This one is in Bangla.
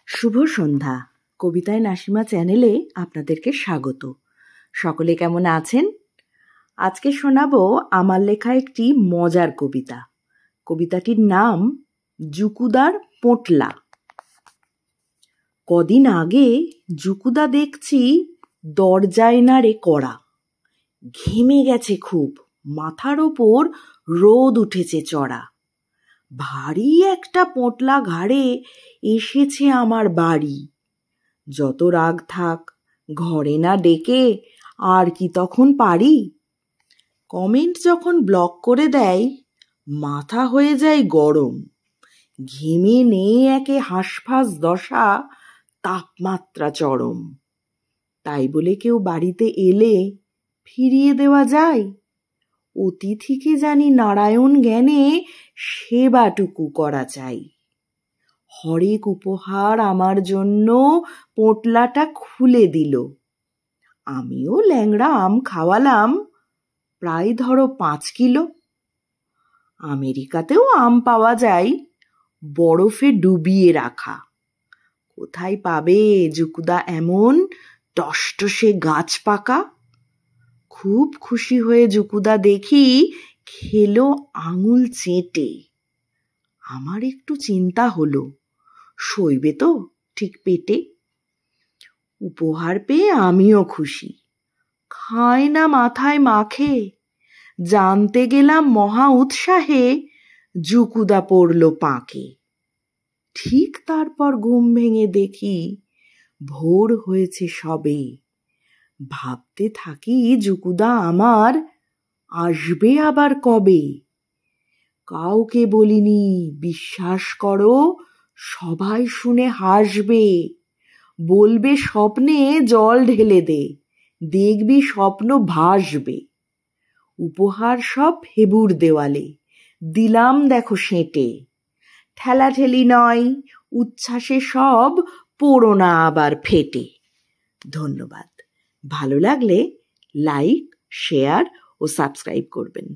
শুভ সন্ধ্যা। কবিতায় নাসিমা চ্যানেলে আপনাদেরকে স্বাগত। সকলে কেমন আছেন? আজকে শোনাবো আমার লেখা একটি মজার কবিতা। কবিতাটির নাম জুকুদার পোঁটলা। কদিন আগে জুকুদা দেখছি দরজায় নাড়ে কড়া। ঘেমে গেছে খুব, মাথার ওপর রোদ উঠেছে চড়া। ভারী একটা পোঁটলা ঘাড়ে এসেছে আমার বাড়ি। যত রাগ থাক, ঘরে না ডেকে আর কি তখন পারি? কমেন্ট যখন ব্লক করে দেয়, মাথা হয়ে যায় গরম। ঘেমে নেই একে হাঁসফাঁস দশা, তাপমাত্রা চরম। তাই বলে কেউ বাড়িতে এলে ফিরিয়ে দেওয়া যায়? অতিথিকে জানি নারায়ণ জ্ঞানে সেবাটুকু করা চাই। হরেক উপহার আমার জন্য পোঁটলাটা খুলে দিল। আমিও ল্যাংড়া আম খাওয়ালাম, প্রায় ধরো 5 কিলো। আমেরিকাতেও আম পাওয়া যায় বরফে ডুবিয়ে রাখা। কোথায় পাবে জুকুদা এমন টসটসে গাছ পাকা? খুব খুশি হয়ে জুকুদা দেখি খেলো আঙুল চেটে। আমার একটু চিন্তা হলো, সইবে তো ঠিক পেটে? উপহার পেয়ে আমিও খুশি, খায় না মাথায় মাখে। জানতে গেলাম মহা উৎসাহে, জুকুদা পড়ল পাঁকে। ঠিক তারপর ঘুম ভেঙে দেখি ভোর হয়েছে সবে। ভাবতে থাকি জুকুদা আমার আসবে আবার কবে। কাউকে বলিনি, বিশ্বাস করো সবাই শুনে হাসবে। বলবে স্বপ্নে জল ঢেলে দে, দেখবি স্বপ্ন ভাসবে। উপহার সব হেবুর দেওয়ালে দিলাম দেখো সেঁটে। ঠেলাঠেলি নয়, উচ্ছ্বাসে সব পোড়ো না আবার ফেটে। ধন্যবাদ। ভালো লাগলে লাইক, শেয়ার ও সাবস্ক্রাইব করবেন।